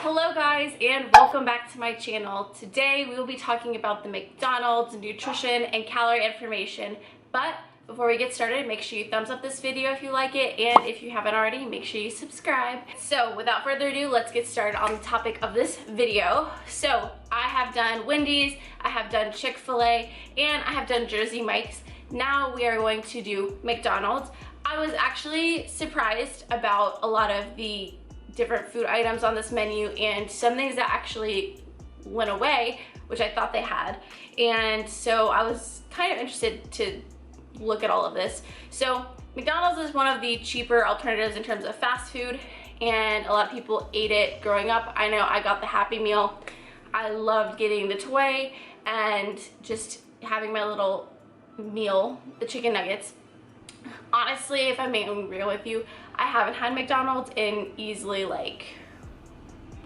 Hello guys, and welcome back to my channel. Today we will be talking about the McDonald's nutrition and calorie information. But before we get started, make sure you thumbs up this video if you like it, and if you haven't already, make sure you subscribe. So without further ado, let's get started on the topic of this video. So I have done Wendy's, I have done Chick-fil-A, and I have done Jersey Mike's. Now we are going to do McDonald's. I was actually surprised about a lot of the different food items on this menu and some things that actually went away, which I thought they had. And so I was kind of interested to look at all of this. So McDonald's is one of the cheaper alternatives in terms of fast food, and a lot of people ate it growing up. I know I got the Happy Meal. I loved getting the toy and just having my little meal, the chicken nuggets. Honestly, if I'm being real with you, I haven't had McDonald's in easily like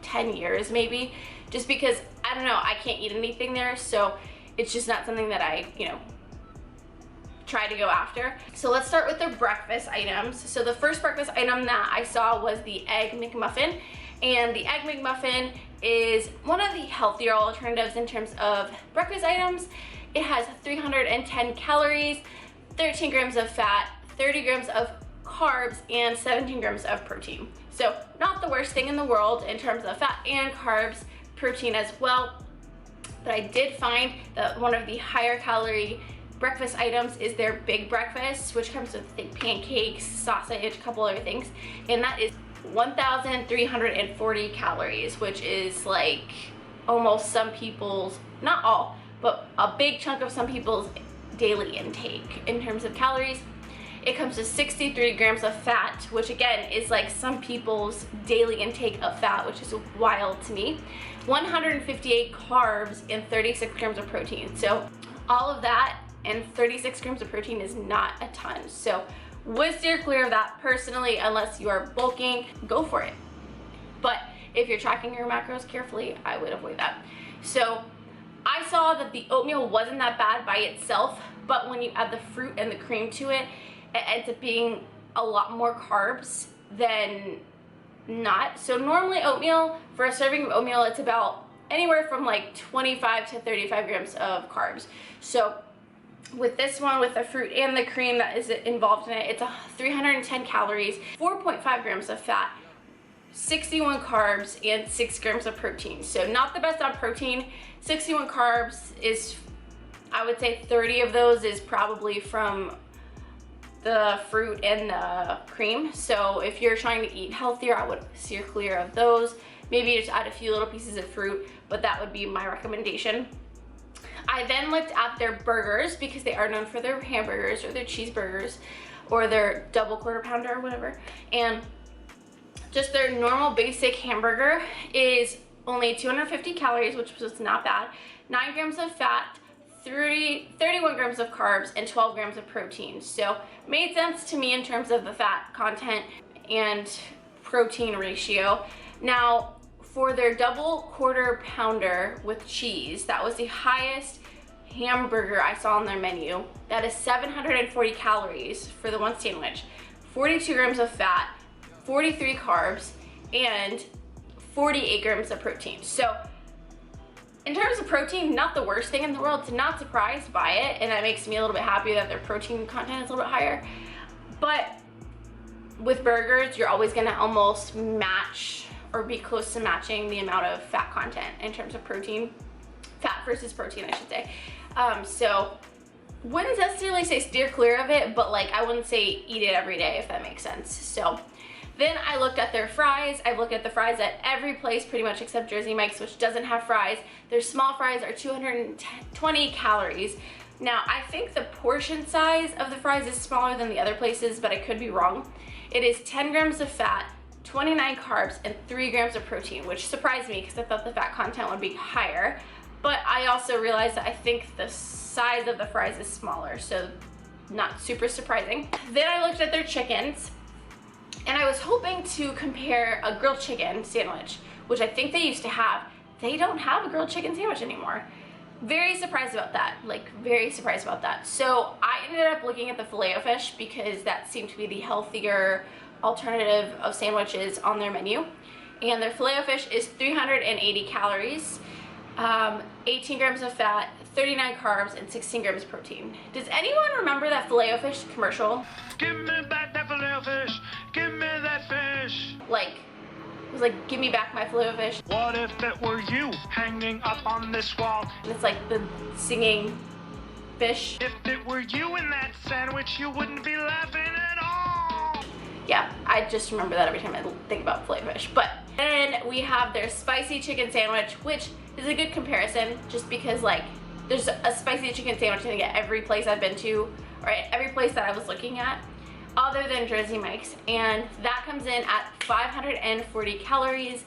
10 years maybe, just because, I don't know, I can't eat anything there, so it's just not something that I, try to go after. So let's start with the breakfast items. So the first breakfast item that I saw was the Egg McMuffin, and the Egg McMuffin is one of the healthier alternatives in terms of breakfast items. It has 310 calories, 13 grams of fat, 30 grams of carbs, and 17 grams of protein. So not the worst thing in the world in terms of fat and carbs, protein as well. But I did find that one of the higher calorie breakfast items is their big breakfast, which comes with pancakes, sausage, a couple other things, and that is 1,340 calories, which is like almost some people's, not all, but a big chunk of some people's daily intake in terms of calories. It comes with 63 grams of fat, which again is like some people's daily intake of fat, which is wild to me. 158 carbs and 36 grams of protein. So all of that and 36 grams of protein is not a ton. So would steer clear of that personally, unless you are bulking, go for it. But if you're tracking your macros carefully, I would avoid that. So I saw that the oatmeal wasn't that bad by itself, but when you add the fruit and the cream to it, it ends up being a lot more carbs than not. So normally oatmeal, for a serving of oatmeal, it's about anywhere from like 25 to 35 grams of carbs. So with this one, with the fruit and the cream that is involved in it, it's 310 calories, 4.5 grams of fat, 61 carbs, and 6 grams of protein. So not the best on protein. 61 carbs is, I would say 30 of those is probably from the fruit and the cream. So if you're trying to eat healthier, I would steer clear of those. Maybe just add a few little pieces of fruit, but that would be my recommendation. I then looked at their burgers, because they are known for their hamburgers or their cheeseburgers or their double quarter pounder or whatever. And just their normal basic hamburger is only 250 calories, which was not bad, 9 grams of fat, 31 grams of carbs, and 12 grams of protein. So made sense to me in terms of the fat content and protein ratio. Now for their double quarter pounder with cheese, that was the highest hamburger I saw on their menu. That is 740 calories for the one sandwich, 42 grams of fat, 43 carbs, and 48 grams of protein. So in terms of protein, not the worst thing in the world. Not surprised by it, and that makes me a little bit happy that their protein content is a little bit higher. But with burgers, you're always gonna almost match or be close to matching the amount of fat content in terms of protein. Fat versus protein, I should say. So wouldn't necessarily say steer clear of it, but like I wouldn't say eat it every day, if that makes sense. So then I looked at their fries. I've looked at the fries at every place pretty much except Jersey Mike's, which doesn't have fries. Their small fries are 220 calories. Now I think the portion size of the fries is smaller than the other places, but I could be wrong. It is 10 grams of fat, 29 carbs, and 3 grams of protein, which surprised me because I thought the fat content would be higher. But I also realized that I think the size of the fries is smaller, so not super surprising. Then I looked at their chickens, and I was hoping to compare a grilled chicken sandwich, which I think they used to have. They don't have a grilled chicken sandwich anymore. Very surprised about that, like very surprised about that. So I ended up looking at the Filet-O-Fish because that seemed to be the healthier alternative of sandwiches on their menu. and their Filet-O-Fish is 380 calories, 18 grams of fat, 39 carbs, and 16 grams of protein. Does anyone remember that Filet-O-Fish commercial? Give me back that Filet-O-Fish, give me that fish. Like, it was like, give me back my Filet-O-Fish. What if it were you hanging up on this wall? And it's like the singing fish. If it were you in that sandwich, you wouldn't be laughing at all. Yeah, I just remember that every time I think about Filet-O-Fish. But then we have their spicy chicken sandwich, which is a good comparison just because like there's a spicy chicken sandwich I think at every place I've been to, or at every place that I was looking at, other than Jersey Mike's, and that comes in at 540 calories,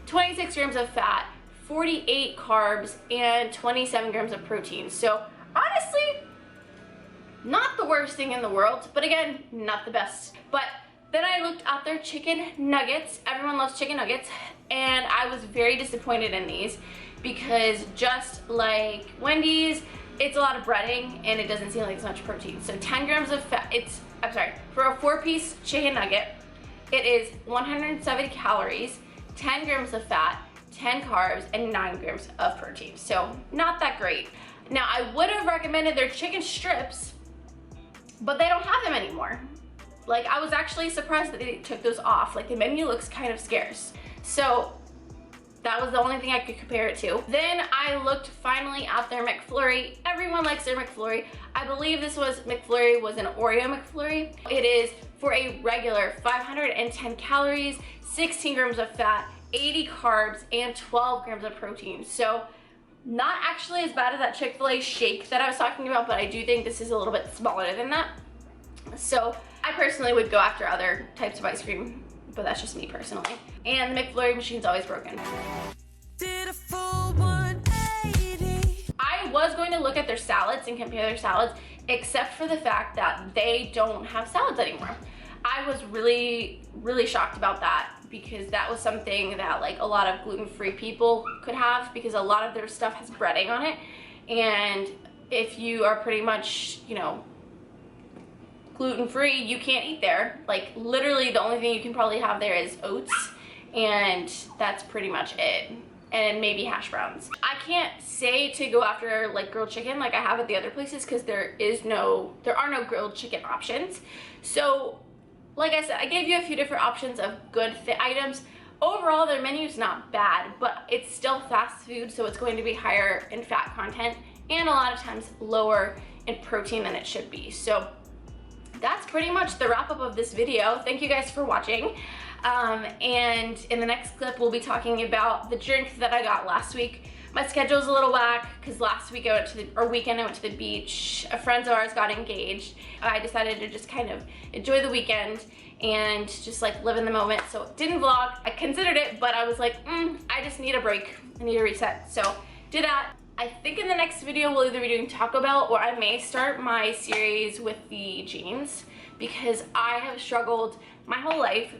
26 grams of fat, 48 carbs, and 27 grams of protein. So honestly, not the worst thing in the world, but again, not the best. But then I looked at their chicken nuggets. Everyone loves chicken nuggets, and I was very disappointed in these because just like Wendy's, it's a lot of breading and it doesn't seem like as much protein. So 10 grams of fat, for a 4-piece chicken nugget, it is 170 calories, 10 grams of fat, 10 carbs, and 9 grams of protein. So not that great. Now I would have recommended their chicken strips, but they don't have them anymore. Like, I was actually surprised that they took those off. Like, the menu looks kind of scarce. So that was the only thing I could compare it to. Then I looked finally at their McFlurry. Everyone likes their McFlurry. I believe this McFlurry was an Oreo McFlurry. It is for a regular 510 calories, 16 grams of fat, 80 carbs, and 12 grams of protein. So not actually as bad as that Chick-fil-A shake that I was talking about, but I do think this is a little bit smaller than that. So I personally would go after other types of ice cream, but that's just me personally. And the McFlurry machine's always broken. Did a full 180. I was going to look at their salads and compare their salads, except for the fact that they don't have salads anymore. I was really, really shocked about that because that was something that like a lot of gluten-free people could have because a lot of their stuff has breading on it. And if you are pretty much, you know, gluten-free, you can't eat there. Like literally the only thing you can probably have there is oats, and that's pretty much it. And maybe hash browns. I can't say to go after like grilled chicken like I have at the other places because there are no grilled chicken options. So like I said, I gave you a few different options of good fit items. Overall, their menu is not bad, but it's still fast food, so it's going to be higher in fat content and a lot of times lower in protein than it should be. So that's pretty much the wrap up of this video. Thank you guys for watching. And in the next clip, we'll be talking about the drinks that I got last week. My schedule's a little whack because last week weekend I went to the beach. A friend of ours got engaged. I decided to just kind of enjoy the weekend and just like live in the moment. So didn't vlog. I considered it, but I was like, I just need a break. I need a reset. So did that. I think in the next video we'll either be doing Taco Bell or I may start my series with the jeans because I have struggled my whole life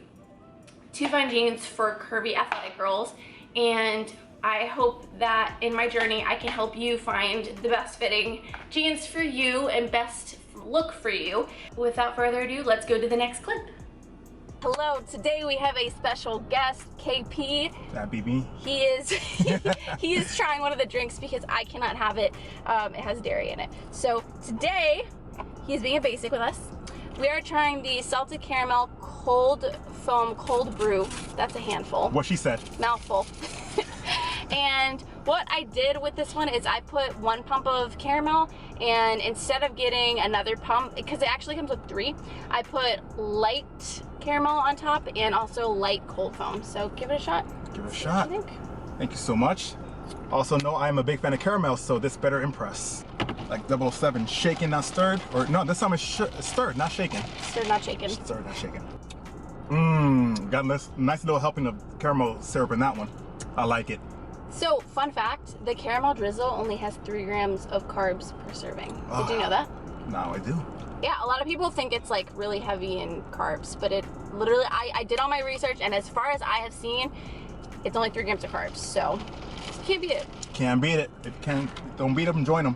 to find jeans for curvy athletic girls, and I hope that in my journey I can help you find the best fitting jeans for you and best look for you. Without further ado, let's go to the next clip. Hello, today we have a special guest, KP. That be me. He is trying one of the drinks because I cannot have it. It has dairy in it. So today, he's being a basic with us. We are trying the salted caramel cold foam cold brew. That's a handful. What she said. Mouthful. And what I did with this one is I put 1 pump of caramel, and instead of getting another pump, because it actually comes with 3, I put light caramel on top and also light cold foam. So give it a shot. Give it a shot. What do you think? Thank you so much. Also know I'm a big fan of caramel, so this better impress. Like 007, shaken, not stirred. Or no, this time it's stirred, not shaken. Stirred, not shaken. Stirred, not shaken. Got this nice little helping of caramel syrup in that one. I like it. So, fun fact, the caramel drizzle only has 3 grams of carbs per serving. Did you know that? Now I do. Yeah, a lot of people think it's like really heavy in carbs, but it literally, I did all my research, and as far as I have seen, it's only 3 grams of carbs. So Can't beat it. Can't beat it. If you can, don't beat them, join them.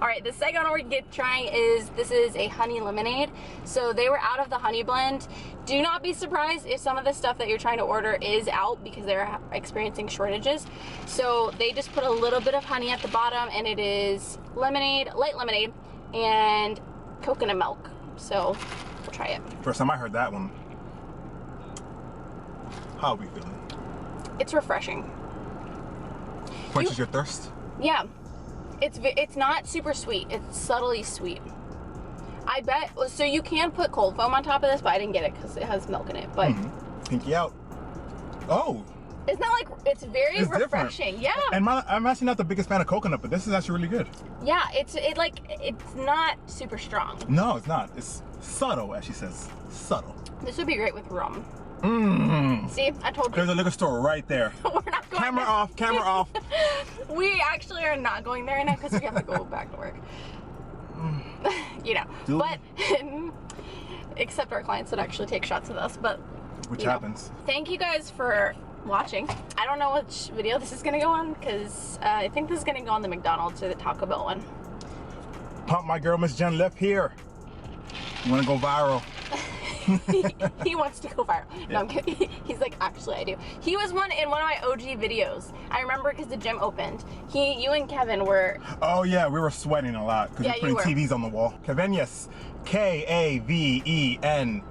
All right, the second one we're trying is, this is a honey lemonade. So they were out of the honey blend. Do not be surprised if some of the stuff that you're trying to order is out because they're experiencing shortages. So they just put a little bit of honey at the bottom, and it is lemonade, light lemonade, and coconut milk. So we'll try it. First time I heard that one. How are we feeling? It's refreshing. Quenches your thirst? Yeah, it's not super sweet. It's subtly sweet. I bet, so you can put cold foam on top of this, but I didn't get it because it has milk in it. But Pinky out. Oh, it's not like, it's very it's refreshing. different. Yeah. And I'm actually not the biggest fan of coconut, but this is actually really good. Yeah, it's not super strong. No, it's not. It's subtle, as she says. Subtle. This would be great with rum. Mmm. See, I told you. There's a liquor store right there. We're not going Camera there. off, camera off. We actually are not going there right now because we have to go back to work. You know, Do but except our clients that actually take shots with us, but Which you know. happens. Thank you guys for watching. I don't know which video this is gonna go on because I think this is gonna go on the McDonald's or the Taco Bell one. Pump my girl Missjenlifts here. You wanna go viral? He wants to go viral. No, I'm kidding. He's like, actually, I do. He was in one of my OG videos. I remember because the gym opened. You and Kevin were. Oh yeah, we were sweating a lot because Yeah, we were putting you were. TVs on the wall. Kavenius, Kavennyes.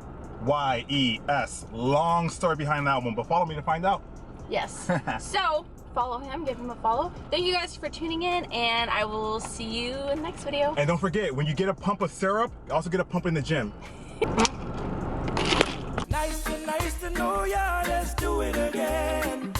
Long story behind that one, but follow me to find out. Yes. So follow him, give him a follow. Thank you guys for tuning in, and I will see you in the next video. And don't forget, when you get a pump of syrup, also get a pump in the gym. Nice to know ya, let's do it again.